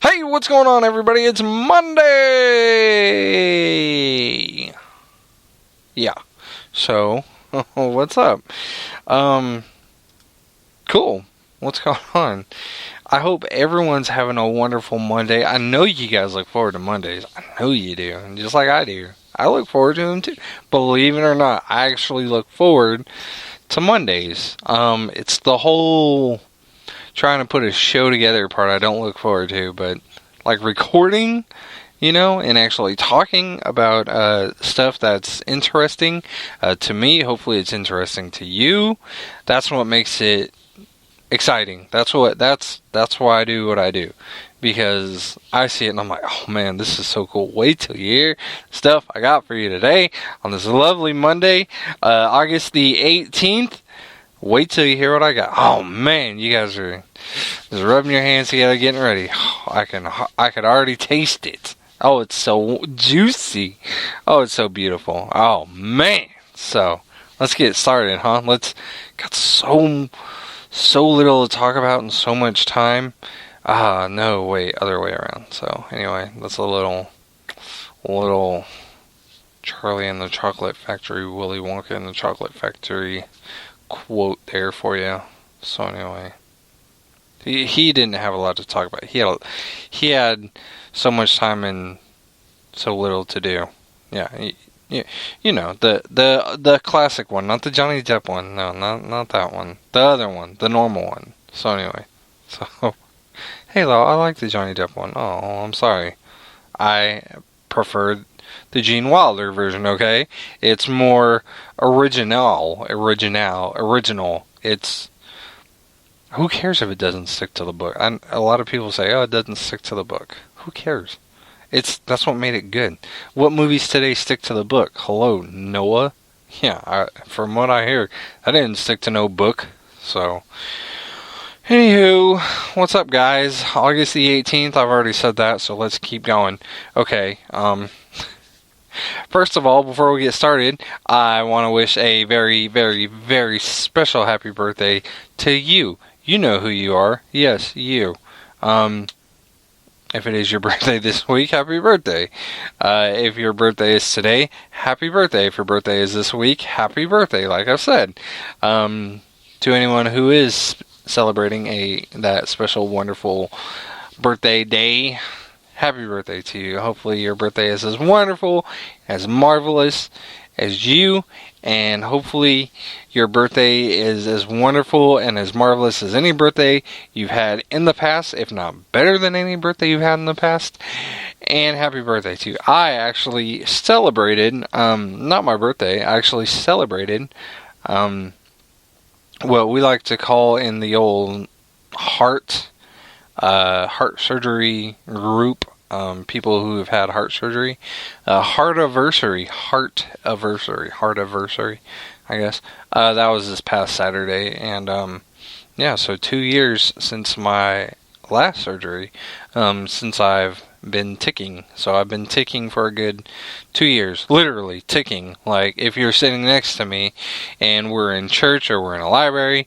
Hey, what's going on, everybody? It's Monday! Yeah. So, what's up? Cool. What's going on? I hope everyone's having a wonderful Monday. I know you guys look forward to Mondays. I know you do. Just like I do. I look forward to them too. Believe it or not, I actually look forward to Mondays. It's the whole trying to put a show together part I don't look forward to, but like recording, and actually talking about stuff that's interesting to me. Hopefully it's interesting to you. That's what makes it exciting. That's why I do what I do, because I see it and I'm like, oh man, this is so cool. Wait till you hear stuff I got for you today on this lovely Monday, August the 18th. Wait till you hear what I got. Oh man, you guys are just rubbing your hands together, getting ready. Oh, I could already taste it. Oh, it's so juicy. Oh, it's so beautiful. Oh man. So let's get started, huh? Got so little to talk about and so much time. No, wait, other way around. So anyway, that's a little Charlie and the Chocolate Factory, Willy Wonka and the Chocolate Factory quote there for you. So anyway, he didn't have a lot to talk about. He had so much time and so little to do. Yeah, the classic one, not the Johnny Depp one. No, not that one. The other one, the normal one. So anyway, hey Lyle, I like the Johnny Depp one. Oh, I'm sorry. I preferred the Gene Wilder version, okay? It's more original. It's, who cares if it doesn't stick to the book? A lot of people say, oh, it doesn't stick to the book. Who cares? That's what made it good. What movies today stick to the book? Hello, Noah? Yeah, from what I hear, I didn't stick to no book. So, anywho, what's up, guys? August the 18th, I've already said that, so let's keep going. Okay, first of all, before we get started, I want to wish a very, very, very special happy birthday to you. You know who you are. Yes, you. If it is your birthday this week, happy birthday. If your birthday is today, happy birthday. If your birthday is this week, happy birthday, like I said. To anyone who is celebrating that special, wonderful birthday day, happy birthday to you. Hopefully your birthday is as wonderful, as marvelous as you, and hopefully your birthday is as wonderful and as marvelous as any birthday you've had in the past, if not better than any birthday you've had in the past. And happy birthday to you. I actually celebrated, not my birthday, I actually celebrated what we like to call in the old heart surgery group, people who have had heart surgery, heartiversary, I guess. That was this past Saturday, and so 2 years since my last surgery, since I've been ticking. So I've been ticking for a good 2 years, literally ticking. Like, if you're sitting next to me and we're in church or we're in a library,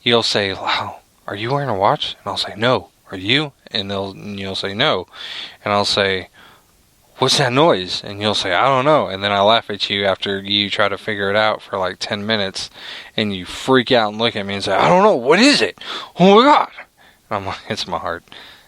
you'll say, wow, are you wearing a watch? And I'll say, no. Are you? And you'll say no. And I'll say, what's that noise? And you'll say, I don't know. And then I laugh at you after you try to figure it out for like 10 minutes. And you freak out and look at me and say, I don't know. What is it? Oh my God. And I'm like, it's my heart.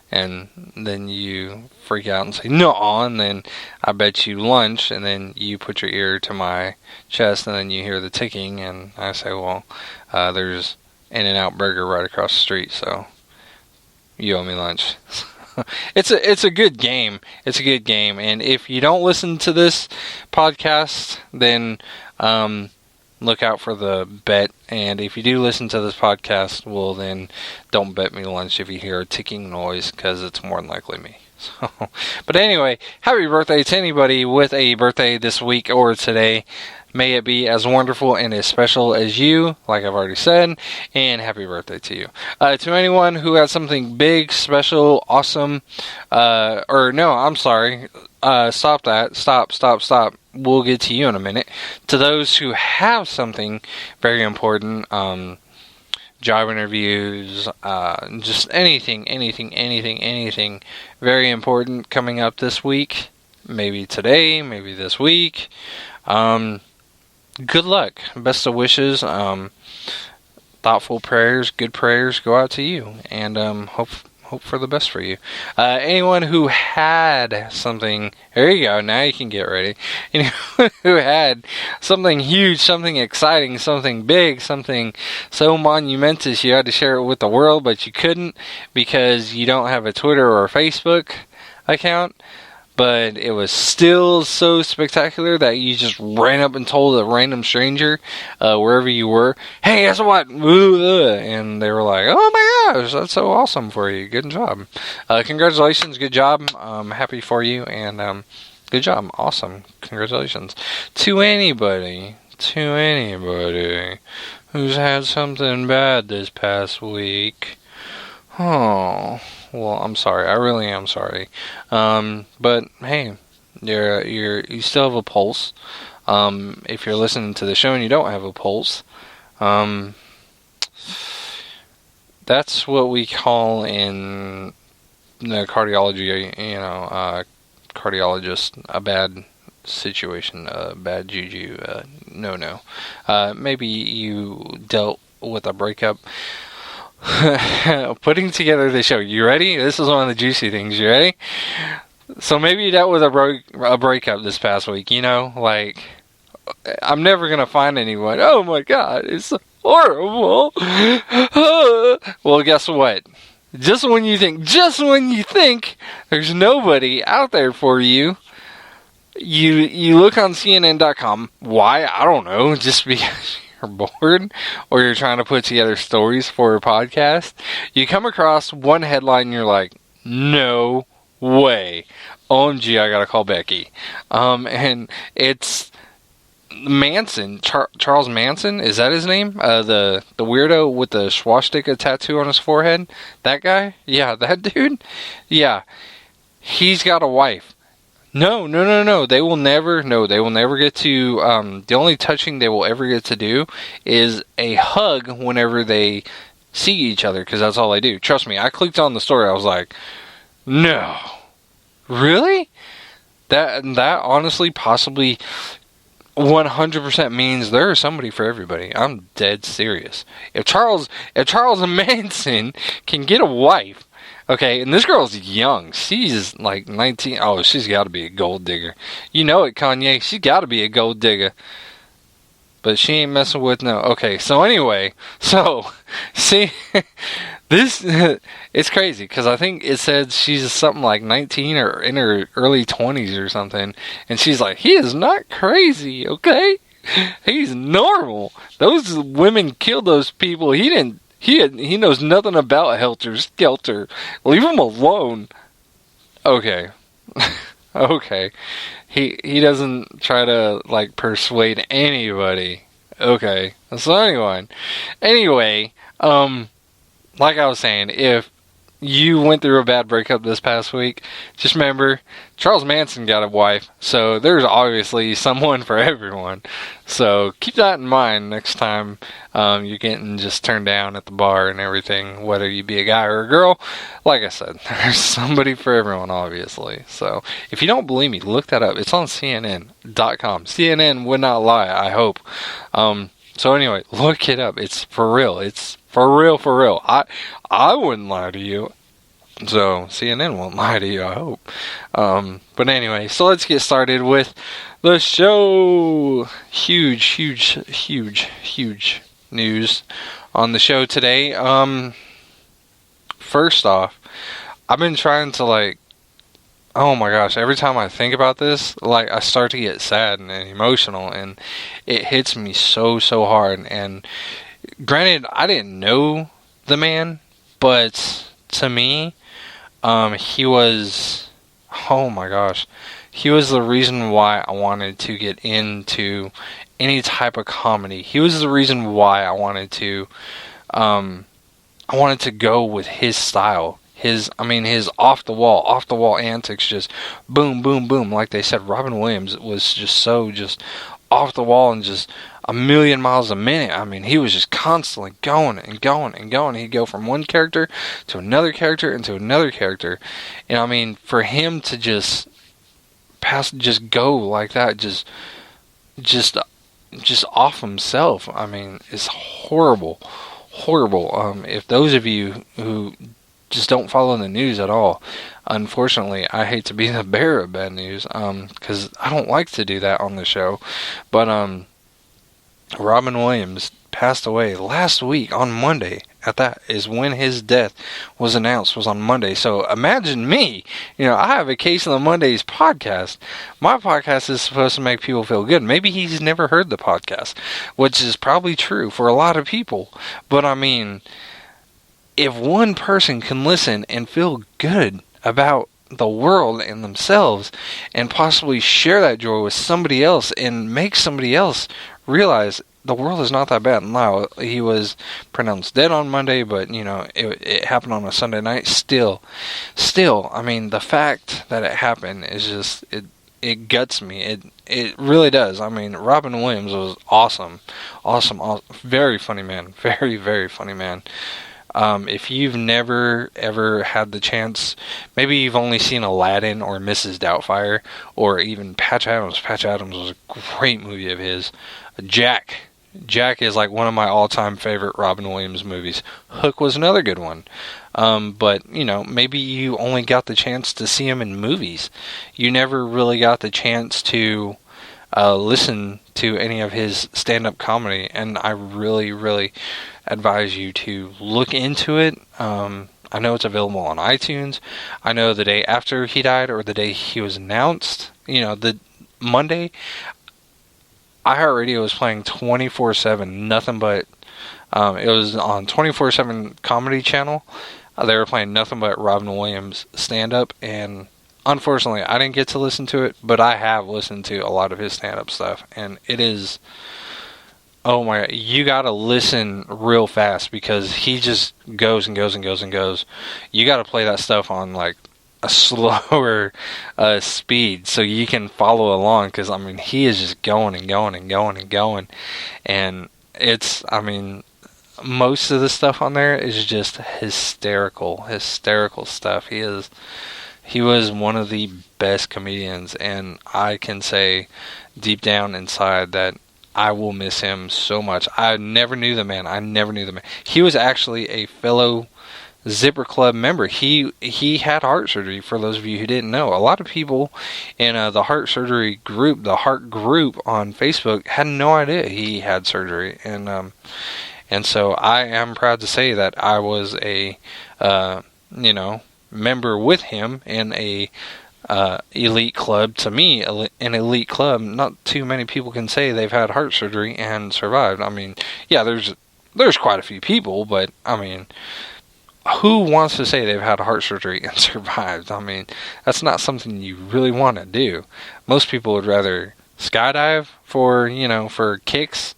And then you freak out and say, no. And then I bet you lunch. And then you put your ear to my chest. And then you hear the ticking. And I say, well, there's In-N-Out Burger right across the street. So you owe me lunch. It's a good game. It's a good game. And if you don't listen to this podcast, then look out for the bet. And if you do listen to this podcast, well, then don't bet me lunch if you hear a ticking noise, because it's more than likely me. So, but anyway, happy birthday to anybody with a birthday this week or today. May it be as wonderful and as special as you, like I've already said, and happy birthday to you. To anyone who has something big, special, awesome, stop that. Stop. We'll get to you in a minute. To those who have something very important, job interviews, just anything very important coming up this week. Maybe today, maybe this week. Good luck. Best of wishes. Thoughtful prayers, good prayers go out to you. And hope for the best for you. Anyone who had something, there you go, now you can get ready. Anyone who had something huge, something exciting, something big, something so monumentous you had to share it with the world, but you couldn't because you don't have a Twitter or a Facebook account, but it was still so spectacular that you just ran up and told a random stranger, wherever you were, hey, guess what? And they were like, oh my gosh, that's so awesome for you. Good job. Congratulations. Good job. I'm happy for you. And good job. Awesome. Congratulations. To anybody who's had something bad this past week. Oh, well, I'm sorry. I really am sorry. But hey, you still have a pulse. If you're listening to the show and you don't have a pulse, that's what we call in the cardiology, cardiologist, a bad situation, a bad juju, no. Maybe you dealt with a breakup. Putting together the show. You ready? This is one of the juicy things. You ready? So maybe you dealt with a breakup this past week. Like, I'm never gonna find anyone. Oh my God, it's horrible. Well, guess what? Just when you think there's nobody out there for you, you look on CNN.com. Why? I don't know. Just because you're bored or you're trying to put together stories for a podcast, you come across one headline and you're like, no way. OMG, I gotta call Becky. And it's Manson, Charles Manson, is that his name? The weirdo with the swastika tattoo on his forehead? That guy? Yeah, that dude? Yeah. He's got a wife. No. They will never get to, the only touching they will ever get to do is a hug whenever they see each other, because that's all they do. Trust me, I clicked on the story, I was like, no. Really? That honestly possibly 100% means there is somebody for everybody. I'm dead serious. If Charles Manson can get a wife, okay, and this girl's young. She's like 19. Oh, she's got to be a gold digger. You know it, Kanye. She's got to be a gold digger. But she ain't messing with no. Okay, so anyway. See, this, it's crazy. Because I think it said she's something like 19 or in her early 20s or something. And she's like, he is not crazy, okay? He's normal. Those women killed those people. He didn't. He knows nothing about Helter Skelter. Leave him alone. Okay. Okay. He doesn't try to, like, persuade anybody. Okay. So anyway, like I was saying, if you went through a bad breakup this past week, just remember, Charles Manson got a wife, so there's obviously someone for everyone. So keep that in mind next time you're getting just turned down at the bar and everything, whether you be a guy or a girl. Like I said, there's somebody for everyone, obviously. So if you don't believe me, look that up. It's on CNN.com. CNN would not lie, I hope. So anyway, look it up. It's for real. It's for real. I wouldn't lie to you. So CNN won't lie to you, I hope. But anyway, so let's get started with the show. Huge news on the show today. First off, I've been trying to oh my gosh, every time I think about this, I start to get sad and emotional, and it hits me so hard. And granted, I didn't know the man, but to me, he was, oh my gosh, he was the reason why I wanted to get into any type of comedy. He was the reason why I wanted to go with his style. His off the wall antics, just boom, boom, boom. Like they said, Robin Williams was just so off the wall and just a million miles a minute. I mean, he was just constantly going and going and going. He'd go from one character to another character and to another character. And I mean, for him to just go like that, just off himself, I mean, it's horrible. If those of you who just don't follow the news at all, unfortunately, I hate to be the bearer of bad news, because I don't like to do that on the show, but Robin Williams passed away last week on Monday. That is when his death was announced, was on Monday. So imagine me, I have a Case of the Mondays podcast. My podcast is supposed to make people feel good. Maybe he's never heard the podcast, which is probably true for a lot of people. But I mean, if one person can listen and feel good about the world and themselves and possibly share that joy with somebody else and make somebody else realize the world is not that bad. And Lyle, he was pronounced dead on Monday, but it happened on a Sunday night. Still, I mean, the fact that it happened is just it guts me. It really does. I mean, Robin Williams was awesome, very funny man, very, very funny man. If you've never ever had the chance, maybe you've only seen Aladdin or Mrs. Doubtfire or even Patch Adams. Patch Adams was a great movie of his. Jack is like one of my all-time favorite Robin Williams movies. Hook was another good one. But, maybe you only got the chance to see him in movies. You never really got the chance to listen to any of his stand-up comedy, and I really, really advise you to look into it. I know it's available on iTunes. I know the day after he died, or the day he was announced, the Monday, iHeartRadio was playing 24/7, nothing but, it was on 24/7 Comedy Channel. They were playing nothing but Robin Williams stand-up, and unfortunately, I didn't get to listen to it, but I have listened to a lot of his stand-up stuff, and it is, oh my God, you gotta listen real fast, because he just goes and goes and goes and goes. You gotta play that stuff on, like, a slower speed so you can follow along, because I mean, he is just going and going and going and going, and it's, I mean, most of the stuff on there is just hysterical stuff. He was one of the best comedians, and I can say deep down inside that I will miss him so much. I never knew the man. He was actually a fellow Zipper Club member. He had heart surgery, for those of you who didn't know. A lot of people in the heart surgery group, the heart group on Facebook, had no idea he had surgery. And so I am proud to say that I was a member with him in a elite club. To me, an elite club. Not too many people can say they've had heart surgery and survived. I mean, yeah, there's quite a few people, but I mean, who wants to say they've had heart surgery and survived? I mean, that's not something you really want to do. Most people would rather skydive for kicks.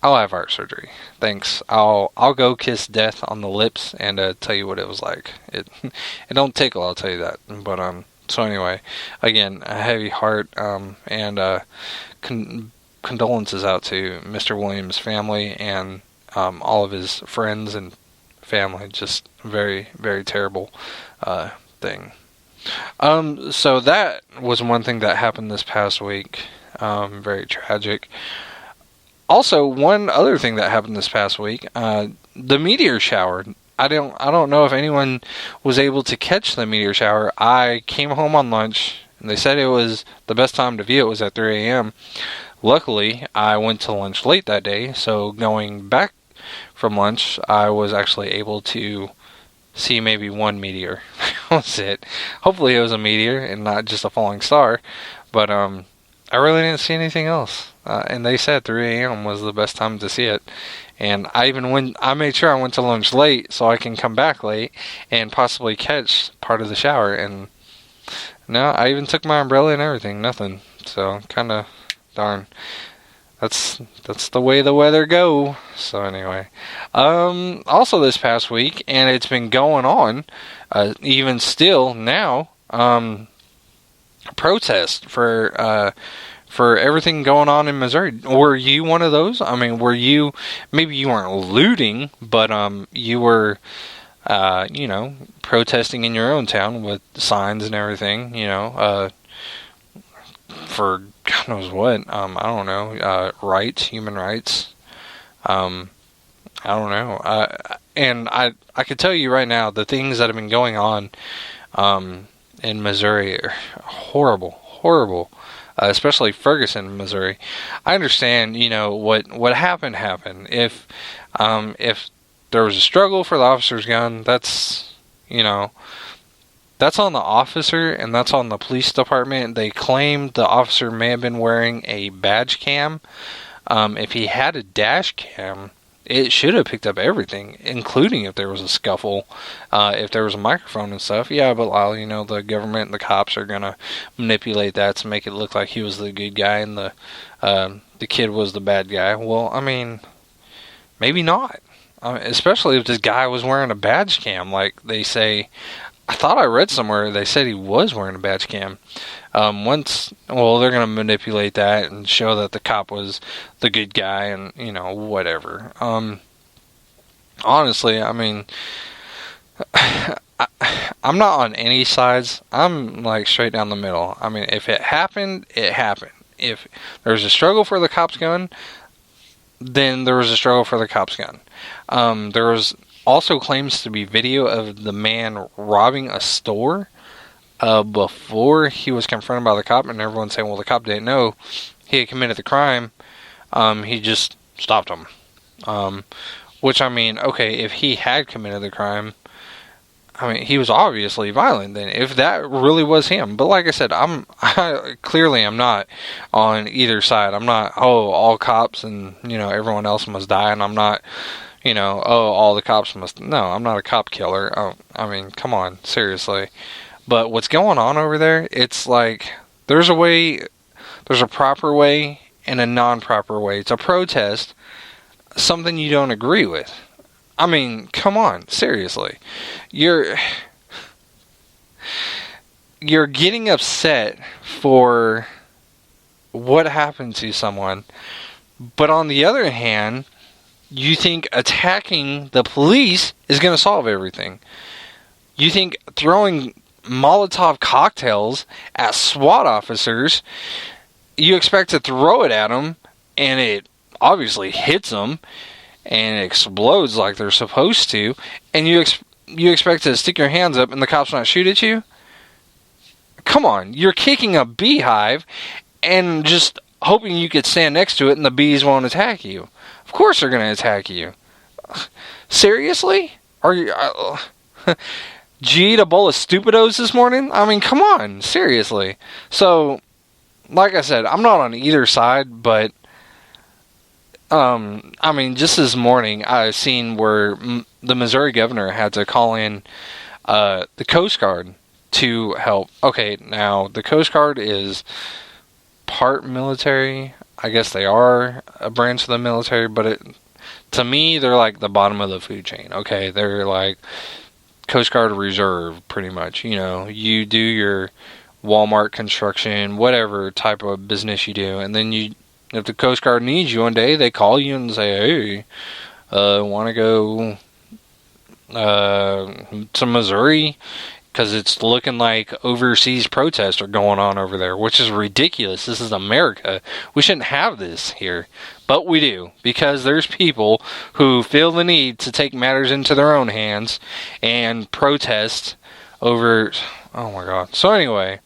I'll have heart surgery. Thanks. I'll go kiss death on the lips and tell you what it was like. It don't tickle, I'll tell you that. But so anyway, again, a heavy heart, and condolences out to Mr. Williams' family and all of his friends and family. Just very, very terrible thing. So that was one thing that happened this past week. Very tragic. Also, one other thing that happened this past week, the meteor shower. I don't know if anyone was able to catch the meteor shower. I came home on lunch, and they said it was the best time to view it was at 3 a.m. Luckily, I went to lunch late that day, so going back from lunch, I was actually able to see maybe one meteor. That was it. Hopefully it was a meteor and not just a falling star, but I really didn't see anything else. And they said 3 a.m. was the best time to see it. And I made sure I went to lunch late so I can come back late and possibly catch part of the shower. And no, I even took my umbrella and everything. Nothing. So kind of darn. That's the way the weather go. So anyway, also this past week, and it's been going on, even still now. Protest for for everything going on in Missouri. Were you one of those? I mean, maybe you weren't looting, but you were, protesting in your own town with signs and everything, for God knows what. I don't know, human rights. I don't know. And I could tell you right now, the things that have been going on in Missouri are horrible. Especially Ferguson, Missouri. I understand, what happened. If there was a struggle for the officer's gun, that's on the officer and that's on the police department. They claimed the officer may have been wearing a badge cam. If he had a dash cam, it should have picked up everything, including if there was a scuffle, if there was a microphone and stuff. Yeah, but Lyle, the government and the cops are going to manipulate that to make it look like he was the good guy and the kid was the bad guy. Well, I mean, maybe not. Especially if this guy was wearing a badge cam, like they say. I thought I read somewhere they said he was wearing a badge cam. They're going to manipulate that and show that the cop was the good guy and, whatever. Honestly, I mean, I'm not on any sides. I'm, straight down the middle. I mean, if it happened, it happened. If there was a struggle for the cop's gun, then there was a struggle for the cop's gun. There was also claims to be video of the man robbing a store before he was confronted by the cop, and everyone's saying, well, the cop didn't know he had committed the crime. He just stopped him. Which, I mean, okay, if he had committed the crime, I mean, he was obviously violent then, if that really was him. But like I said, clearly I'm not on either side. I'm not, all cops and, everyone else must die, and I'm not, all the cops must... No, I'm not a cop killer. I mean, come on, seriously. But what's going on over there, it's like, there's a proper way and a non-proper way. It's a protest, something you don't agree with. I mean, come on, seriously. You're getting upset for what happened to someone, but on the other hand, you think attacking the police is going to solve everything. You think throwing Molotov cocktails at SWAT officers, you expect to throw it at them, and it obviously hits them, and it explodes like they're supposed to, and you expect to stick your hands up and the cops not shoot at you? Come on, you're kicking a beehive and just hoping you could stand next to it and the bees won't attack you. Of course they're going to attack you. Seriously? Are you... did you eat a bowl of Stupidos this morning? I mean, come on, seriously. So, like I said, I'm not on either side, but I mean, just this morning, I've seen where the Missouri governor had to call in the Coast Guard to help. Okay, now, the Coast Guard is part military. I guess they are a branch of the military, but to me, they're like the bottom of the food chain. Okay, they're like Coast Guard Reserve, pretty much. You do your Walmart construction, whatever type of business you do, and then if the Coast Guard needs you one day, they call you and say, hey, want to go to Missouri? Because it's looking like overseas protests are going on over there, which is ridiculous. This is America. We shouldn't have this here. But we do, because there's people who feel the need to take matters into their own hands and protest over... Oh my God. So anyway...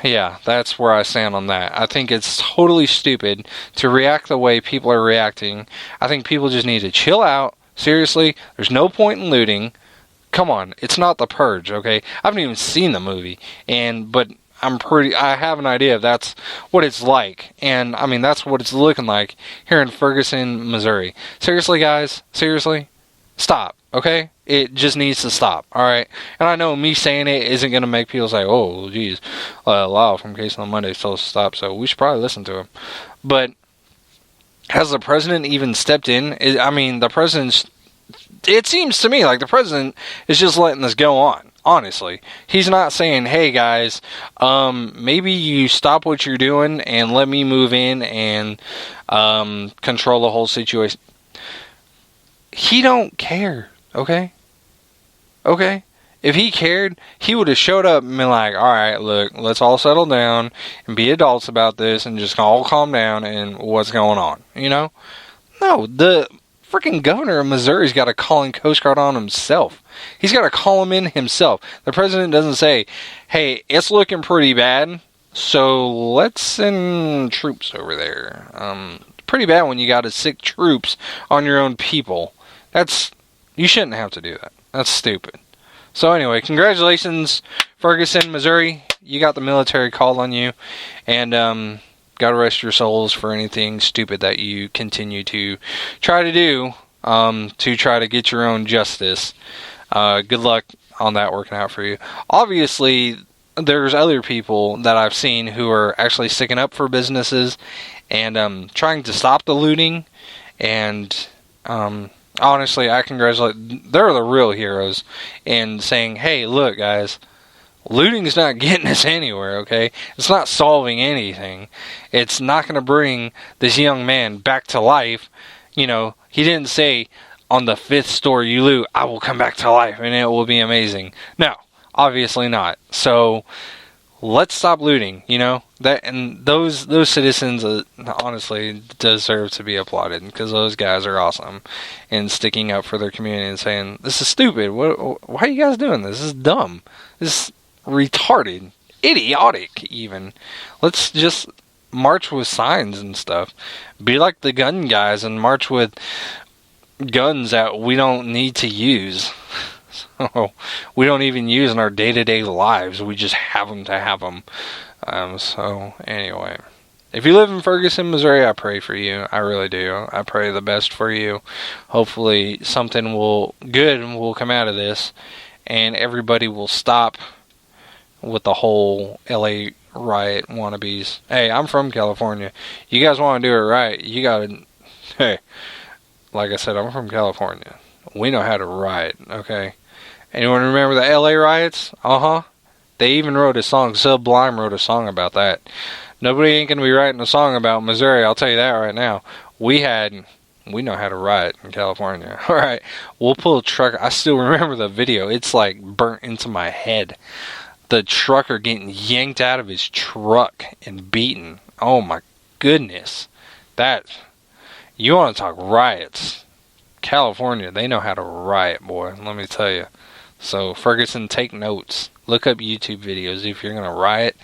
Yeah, that's where I stand on that. I think it's totally stupid to react the way people are reacting. I think people just need to chill out. Seriously, there's no point in looting. Come on, it's not The Purge, okay? I haven't even seen the movie, but I have an idea if that's what it's like. And, I mean, that's what it's looking like here in Ferguson, Missouri. Seriously, guys? Seriously? Stop, okay? It just needs to stop, alright? And I know me saying it isn't going to make people say, oh, geez, Lyle from Case on Monday told us to stop, so we should probably listen to him. But has the president even stepped in? I mean, the president's... It seems to me like the president is just letting this go on. Honestly, he's not saying, "Hey guys, maybe you stop what you're doing and let me move in and control the whole situation." He don't care, okay? Okay? If he cared, he would have showed up and been like, "Alright, look, let's all settle down and be adults about this and just all calm down and what's going on," you know? No, the freaking governor of Missouri's got to call in Coast Guard on himself. He's got to call him in himself. The president doesn't say, "Hey, it's looking pretty bad, so let's send troops over there." Pretty bad when you got to sick troops on your own people. You shouldn't have to do that. That's stupid. So anyway, congratulations, Ferguson, Missouri. You got the military called on you, and God rest your souls for anything stupid that you continue to try to do to try to get your own justice. Good luck on that working out for you. Obviously, there's other people that I've seen who are actually sticking up for businesses and trying to stop the looting. And honestly, I congratulate. They're the real heroes in saying, "Hey, look, guys. Looting's not getting us anywhere, okay? It's not solving anything. It's not going to bring this young man back to life." You know, he didn't say, "On the 5th store you loot, I will come back to life and it will be amazing." No, obviously not. So, let's stop looting, you know? Those citizens honestly deserve to be applauded because those guys are awesome in sticking up for their community and saying, "This is stupid. Why are you guys doing this? This is dumb. This is retarded, idiotic even. Let's just march with signs and stuff. Be like the gun guys and march with guns that we don't need to use." So we don't even use in our day-to-day lives. We just have them to have them. So anyway, if you live in Ferguson, Missouri, I pray for you. I really do. I pray the best for you. Hopefully something good will come out of this, and everybody will stop with the whole LA riot wannabes. Hey, I'm from California. You guys want to do it right, you gotta, hey, like I said, I'm from California. We know how to riot, okay? Anyone remember the LA riots? They even wrote a song. Sublime wrote a song about that. Nobody ain't gonna be writing a song about Missouri, I'll tell you that right now. We know how to riot in California. Alright, we'll pull a truck. I still remember the video. It's like burnt into my head. The trucker getting yanked out of his truck and beaten. Oh my goodness. You want to talk riots. California, they know how to riot, boy. Let me tell you. So, Ferguson, take notes. Look up YouTube videos. If you're going to riot,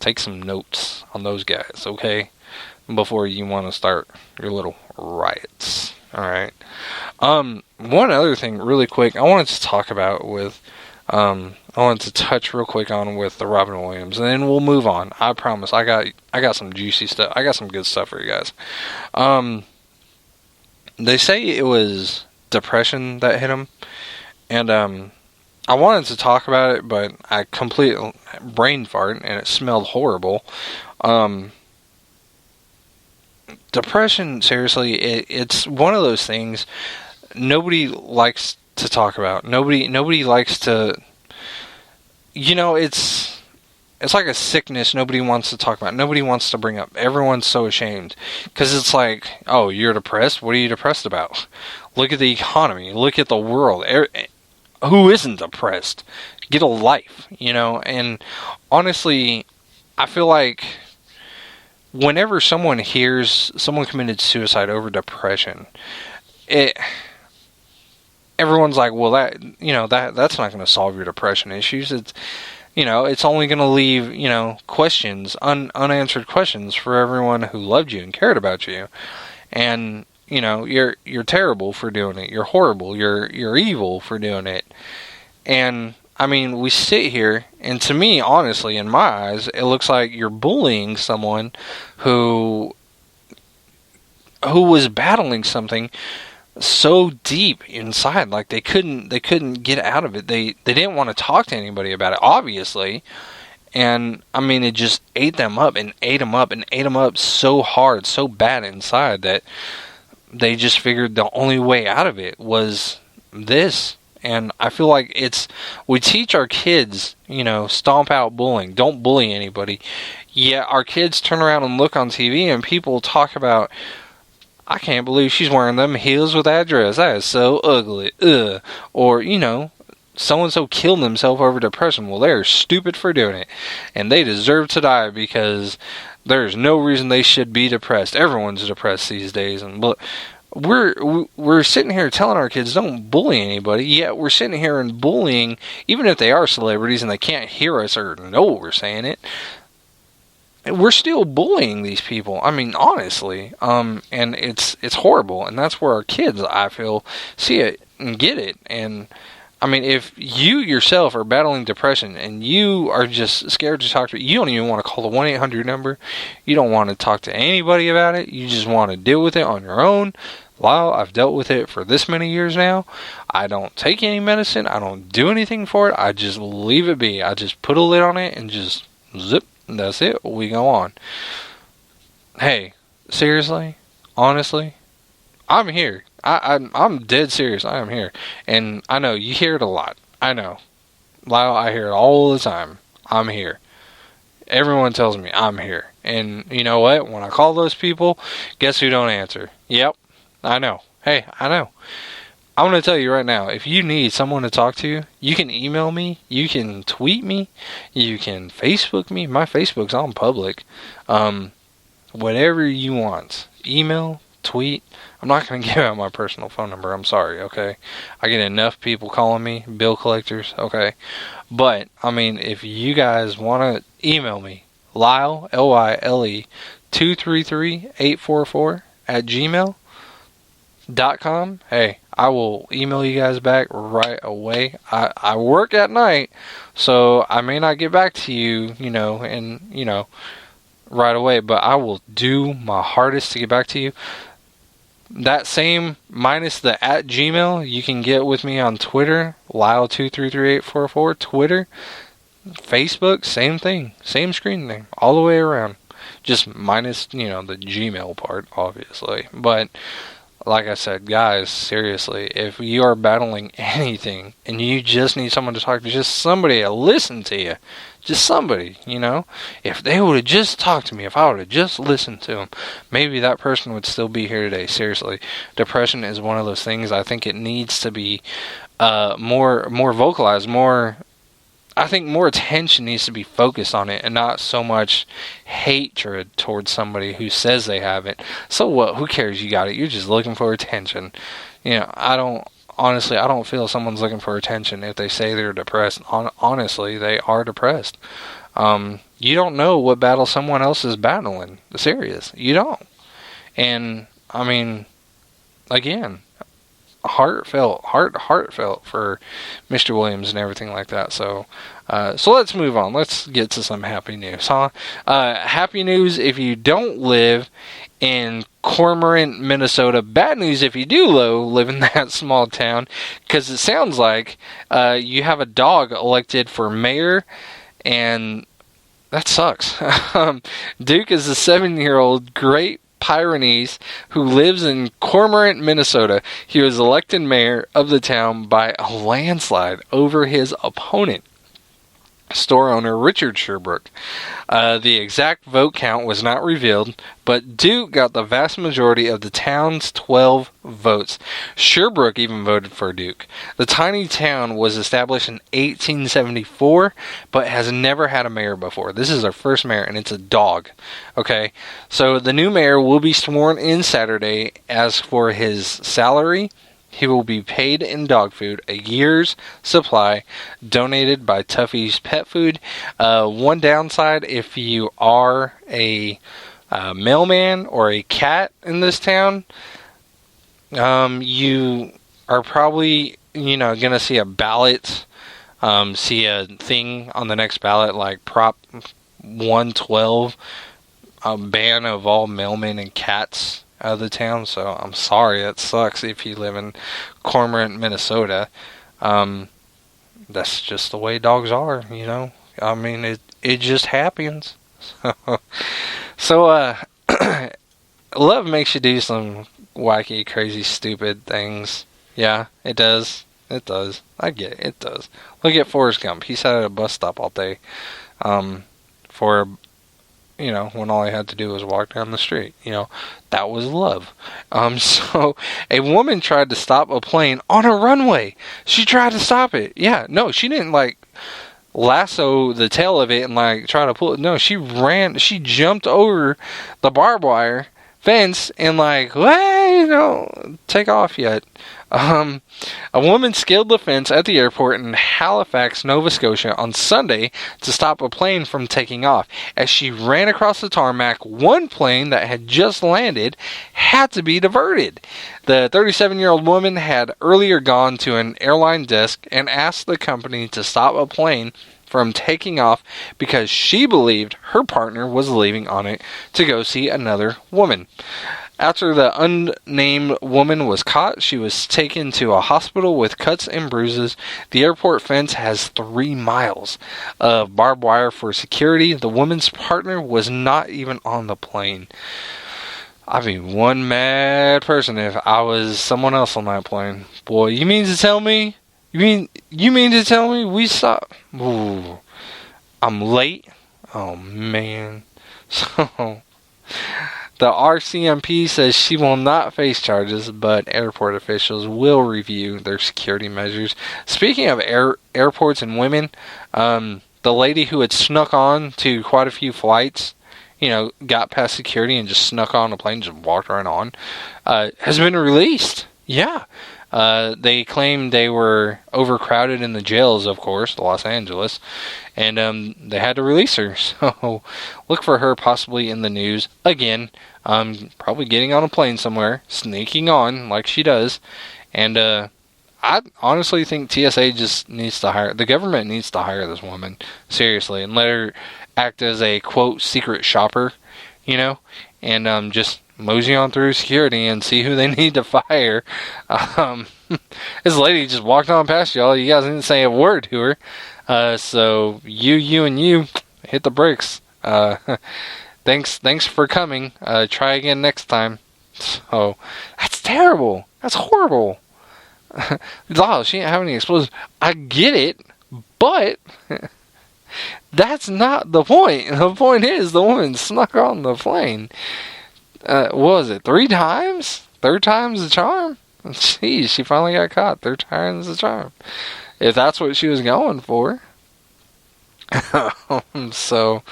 take some notes on those guys, okay? Before you want to start your little riots. Alright. One other thing, really quick, I wanted to talk about I wanted to touch real quick on with the Robin Williams, and then we'll move on. I promise. I got some juicy stuff. I got some good stuff for you guys. They say it was depression that hit him, and I wanted to talk about it, but I completely brain fart, and it smelled horrible. Depression, seriously, it's one of those things nobody likes to talk about. Nobody likes to, it's like a sickness nobody wants to talk about. Nobody wants to bring up. Everyone's so ashamed. Because it's like, oh, you're depressed? What are you depressed about? Look at the economy. Look at the world. Who isn't depressed? Get a life, And honestly, I feel like whenever someone hears someone committed suicide over depression, everyone's like, well, that's not going to solve your depression issues. It's only going to leave, questions, unanswered questions for everyone who loved you and cared about you. And, you're terrible for doing it. You're horrible. You're evil for doing it. And, I mean, we sit here, and to me, honestly, in my eyes, it looks like you're bullying someone who was battling something so deep inside, like they couldn't get out of it. They didn't want to talk to anybody about it, obviously. And I mean, it just ate them up and ate them up and ate them up so hard, so bad inside that they just figured the only way out of it was this. And I feel like we teach our kids, stomp out bullying. Don't bully anybody. Yet our kids turn around and look on TV and people talk about, I can't believe she's wearing them heels with that dress. That is so ugly. Ugh. Or, so-and-so killed themselves over depression. Well, they're stupid for doing it. And they deserve to die because there's no reason they should be depressed. Everyone's depressed these days. And we're sitting here telling our kids don't bully anybody, yet we're sitting here and bullying, even if they are celebrities and they can't hear us or know what we're saying it. We're still bullying these people. I mean, honestly, and it's horrible, and that's where our kids, I feel, see it and get it. And I mean, if you yourself are battling depression and you are just scared to talk to, you don't even want to call the 1-800 number. You don't want to talk to anybody about it. You just want to deal with it on your own. Lyle, I've dealt with it for this many years now. I don't take any medicine. I don't do anything for it. I just leave it be. I just put a lid on it and just zip. That's it. We go on. Hey, seriously, honestly, I'm here. I'm dead serious. I am here. And I know you hear it a lot. I know. Lyle, I hear it all the time. I'm here. Everyone tells me I'm here. And you know what? When I call those people, guess who don't answer? Yep, I know. Hey, I know. I'm going to tell you right now, if you need someone to talk to, you can email me, you can tweet me, you can Facebook me. My Facebook's on public. Whatever you want. Email, tweet. I'm not going to give out my personal phone number. I'm sorry, okay? I get enough people calling me, bill collectors, okay? But, I mean, if you guys want to email me, Lyle, Lyle, 233-844 at gmail.com. Hey, I will email you guys back right away. I work at night, so I may not get back to you, right away, but I will do my hardest to get back to you. That same minus the at Gmail, you can get with me on Twitter, Lyle233844, Twitter, Facebook, same thing, same screen name, all the way around. Just minus, the Gmail part, obviously. But like I said, guys, seriously, if you are battling anything and you just need someone to talk to, just somebody to listen to you, just somebody, if they would have just talked to me, if I would have just listened to them, maybe that person would still be here today. Seriously, depression is one of those things. I think it needs to be more vocalized, I think more attention needs to be focused on it and not so much hatred towards somebody who says they have it. So what? Who cares you got it? You're just looking for attention. I don't feel someone's looking for attention if they say they're depressed. Honestly, they are depressed. You don't know what battle someone else is battling. Serious. You don't. And, I mean, again, heartfelt for Mr. Williams and everything like that. So let's move on. Let's get to some happy news, huh? Happy news if you don't live in Cormorant, Minnesota. Bad news if you do live in that small town, because it sounds like you have a dog elected for mayor, and that sucks. Duke is a 7-year-old Great Pyrenees who lives in Cormorant, Minnesota. He was elected mayor of the town by a landslide over his opponent, store owner Richard Sherbrooke. The exact vote count was not revealed, but Duke got the vast majority of the town's 12 votes. Sherbrooke even voted for Duke. The tiny town was established in 1874, but has never had a mayor before. This is our first mayor, and it's a dog. Okay, so the new mayor will be sworn in Saturday. As for his salary, he will be paid in dog food, a year's supply, donated by Tuffy's Pet Food. One downside, if you are a mailman or a cat in this town, you are probably, going to see a ballot, see a thing on the next ballot like Prop 112, a ban of all mailmen and cats out of the town. So I'm sorry, that sucks if you live in Cormorant, Minnesota. That's just the way dogs are, I mean, it just happens. So love makes you do some wacky, crazy, stupid things. Yeah, it does. It does. I get it. It does. Look at Forrest Gump. He sat at a bus stop all day, for, when all I had to do was walk down the street. That was love. So a woman tried to stop a plane on a runway. She tried to stop it. Yeah, no, she didn't lasso the tail of it and try to pull it. No, she jumped over the barbed wire fence and take off yet. A woman scaled the fence at the airport in Halifax, Nova Scotia on Sunday to stop a plane from taking off. As she ran across the tarmac, one plane that had just landed had to be diverted. The 37-year-old woman had earlier gone to an airline desk and asked the company to stop a plane from taking off because she believed her partner was leaving on it to go see another woman. After the unnamed woman was caught, she was taken to a hospital with cuts and bruises. The airport fence has 3 miles of barbed wire for security. The woman's partner was not even on the plane. I'd be one mad person if I was someone else on that plane. Boy, you mean to tell me? You mean to tell me we saw? Ooh, I'm late. Oh man. So the RCMP says she will not face charges, but airport officials will review their security measures. Speaking of airports and women, the lady who had snuck on to quite a few flights, got past security and just snuck on a plane, just walked right on, has been released. Yeah. They claimed they were overcrowded in the jails, of course, Los Angeles, and they had to release her. So look for her possibly in the news again, probably getting on a plane somewhere, sneaking on like she does. And I honestly think TSA just needs to hire, the government needs to hire this woman, seriously, and let her act as a, quote, secret shopper, and just mosey on through security and see who they need to fire. This lady just walked on past y'all. You guys didn't say a word to her. So you hit the brakes. Thanks for coming. Try again next time. So that's terrible. That's horrible. Lyle, she didn't have any explosions. I get it, but that's not the point. The point is the woman snuck on the plane. What was it, 3 times? 3rd time's the charm? Jeez, she finally got caught. 3rd time's the charm. If that's what she was going for. So,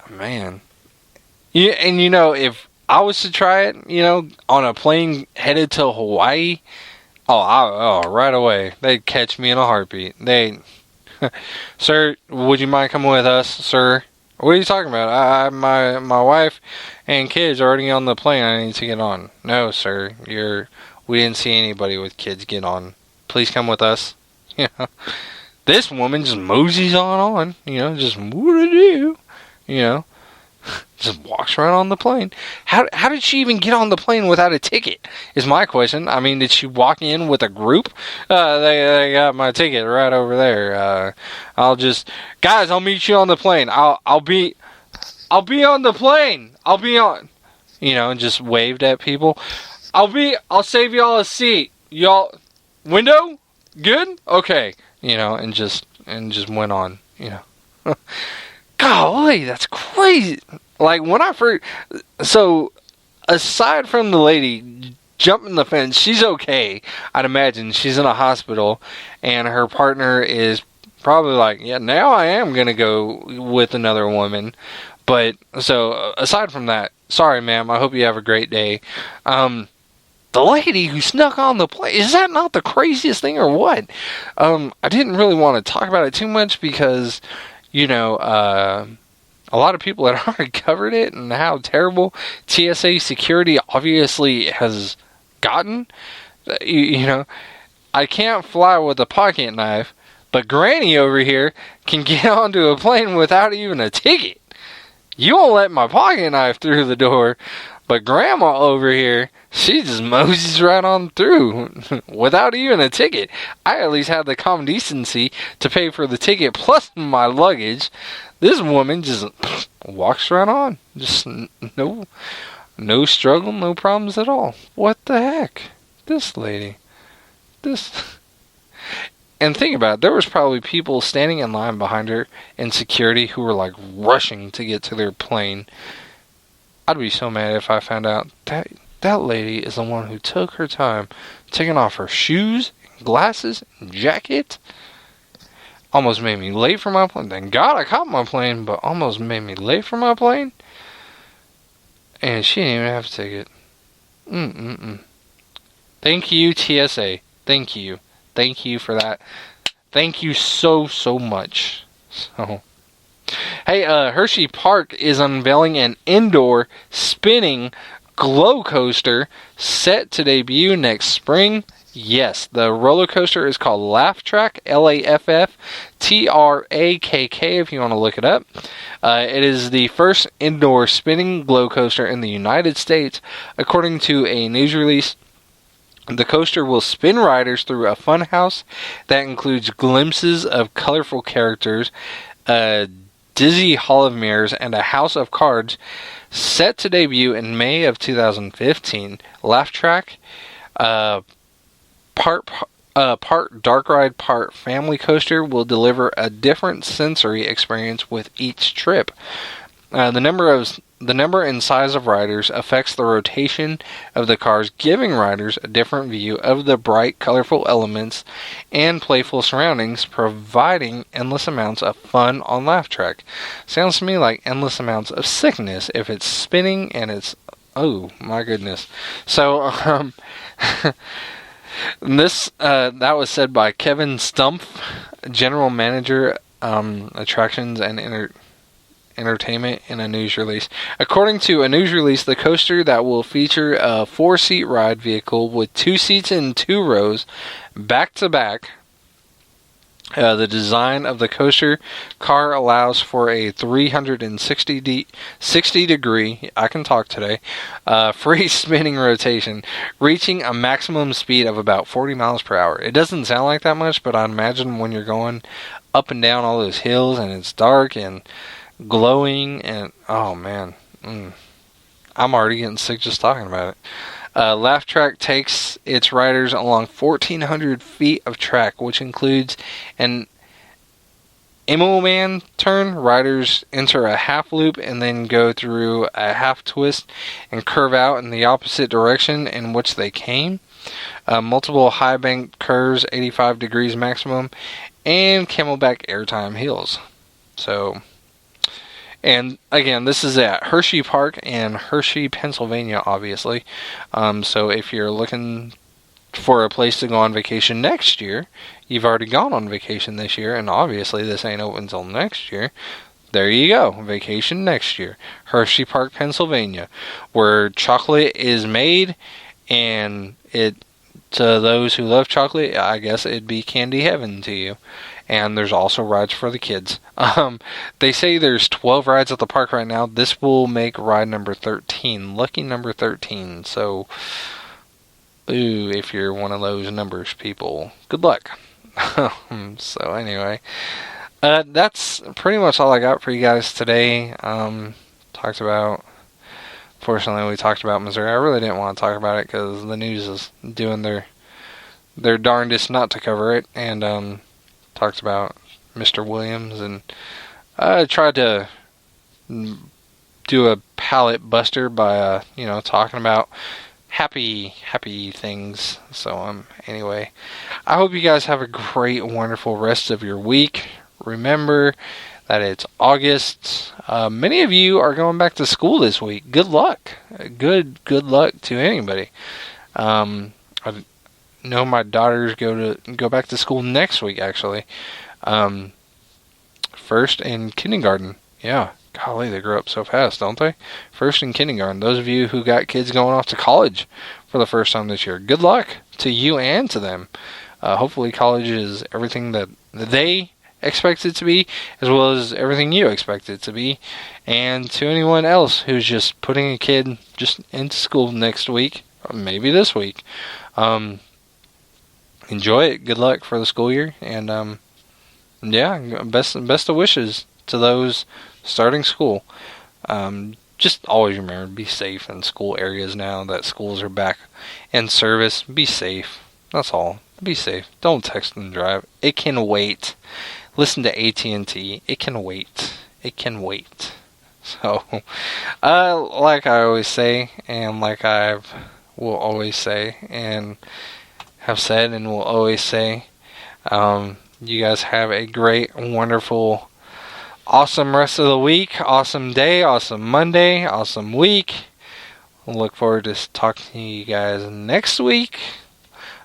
man. Yeah, and if I was to try it, on a plane headed to Hawaii, right away. They'd catch me in a heartbeat. Sir, would you mind coming with us, sir? What are you talking about? My wife and kids are already on the plane. I need to get on. No, sir. We didn't see anybody with kids get on. Please come with us. This woman just moseys on. Just what to do. Just walks right on the plane. How did she even get on the plane without a ticket? Is my question. I mean, did she walk in with a group? They got my ticket right over there. Guys, I'll meet you on the plane. I'll be on the plane. I'll be on. And just waved at people. I'll save y'all a seat. Y'all, window? Good? Okay. And just went on. Golly, that's crazy. When I first... So, aside from the lady jumping the fence, she's okay. I'd imagine she's in a hospital, and her partner is probably yeah, now I am going to go with another woman. But, so, aside from that, sorry, ma'am, I hope you have a great day. The lady who snuck on the plane, is that not the craziest thing or what? I didn't really want to talk about it too much because... a lot of people had already covered it and how terrible TSA security obviously has gotten. I can't fly with a pocket knife, but Granny over here can get onto a plane without even a ticket. You won't let my pocket knife through the door, but Grandma over here, she just moseys right on through without even a ticket. I at least had the common decency to pay for the ticket plus my luggage. This woman just walks right on. Just no struggle, no problems at all. What the heck? This lady. And think about it, there was probably people standing in line behind her in security who were like rushing to get to their plane. I'd be so mad if I found out that lady is the one who took her time taking off her shoes, glasses, and jacket. Almost made me late for my plane. Thank God I caught my plane, but almost made me late for my plane. And she didn't even have a ticket. Thank you, TSA. Thank you. Thank you for that. Thank you so much. So, hey, Hershey Park is unveiling an indoor spinning glow coaster set to debut next spring. Yes, the roller coaster is called Laugh Track, LAFF TRAKK if you want to look it up. It is the first indoor spinning glow coaster in the United States, according to a news release. The coaster will spin riders through a fun house that includes glimpses of colorful characters, a dizzy hall of mirrors, and a house of cards. Set to debut in May of 2015, Laugh Track, part dark ride, part family coaster, will deliver a different sensory experience with each trip. The number and size of riders affects the rotation of the cars, giving riders a different view of the bright, colorful elements and playful surroundings, providing endless amounts of fun on Laugh Track. Sounds to me like endless amounts of sickness if it's spinning and it's... oh, my goodness. So, that was said by Kevin Stumpf, General Manager, Attractions and Entertainment, in a news release. According to a news release, the coaster that will feature a 4-seat ride vehicle with 2 seats in 2 rows, back to back. The design of the coaster car allows for a 360 degree, I can talk today, free spinning rotation, reaching a maximum speed of about 40 miles per hour. It doesn't sound like that much, but I imagine when you're going up and down all those hills and it's dark and glowing and oh man, I'm already getting sick just talking about it. Laugh Track takes its riders along 1,400 feet of track, which includes an Immelman turn. Riders enter a half loop and then go through a half twist and curve out in the opposite direction in which they came. Multiple high bank curves, 85 degrees maximum, and camelback airtime hills. So... and again, this is at Hershey Park in Hershey, Pennsylvania, obviously. So if you're looking for a place to go on vacation next year, you've already gone on vacation this year, and obviously this ain't open until next year. There you go, vacation next year. Hershey Park, Pennsylvania, where chocolate is made, and it, to those who love chocolate, I guess it'd be candy heaven to you. And there's also rides for the kids. They say there's 12 rides at the park right now. This will make ride number 13. Lucky number 13. So, ooh, if you're one of those numbers people, good luck. So anyway, that's pretty much all I got for you guys today. Fortunately, we talked about Missouri. I really didn't want to talk about it because the news is doing their darndest not to cover it. And, talked about Mr. Williams, and I tried to do a palate buster by talking about happy things. So anyway, I hope you guys have a great, wonderful rest of your week. Remember that it's August. Many of you are going back to school this week. Good luck. Good luck to anybody. No, my daughters go back to school next week, actually. First in kindergarten. Yeah, golly, they grow up so fast, don't they? First in kindergarten. Those of you who got kids going off to college for the first time this year, good luck to you and to them. Hopefully college is everything that they expect it to be, as well as everything you expect it to be. And to anyone else who's just putting a kid just into school next week, or maybe this week, enjoy it. Good luck for the school year, and best of wishes to those starting school. Just always remember, be safe in school areas now that schools are back in service. Be safe. That's all. Be safe. Don't text and drive. It can wait. Listen to AT&T. It can wait. It can wait. So, like I always say, and like I will always say, and have said and will always say, you guys have a great, wonderful, awesome rest of the week, awesome day, awesome Monday, awesome week. We'll look forward to talking to you guys next week.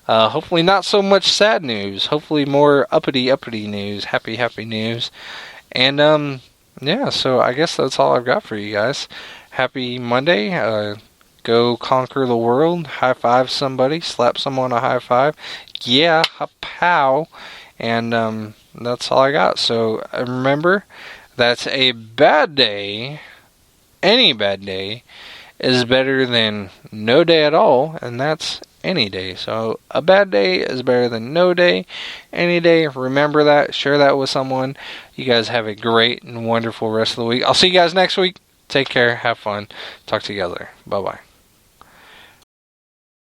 Hopefully not so much sad news. Hopefully more uppity news. Happy news. And, yeah, so I guess that's all I've got for you guys. Happy Monday. Go conquer the world. High five somebody. Slap someone a high five. Yeah, a pow. And that's all I got. So remember, that's a bad day. Any bad day is better than no day at all. And that's any day. So a bad day is better than no day. Any day. Remember that. Share that with someone. You guys have a great and wonderful rest of the week. I'll see you guys next week. Take care. Have fun. Talk to you guys later. Bye-bye.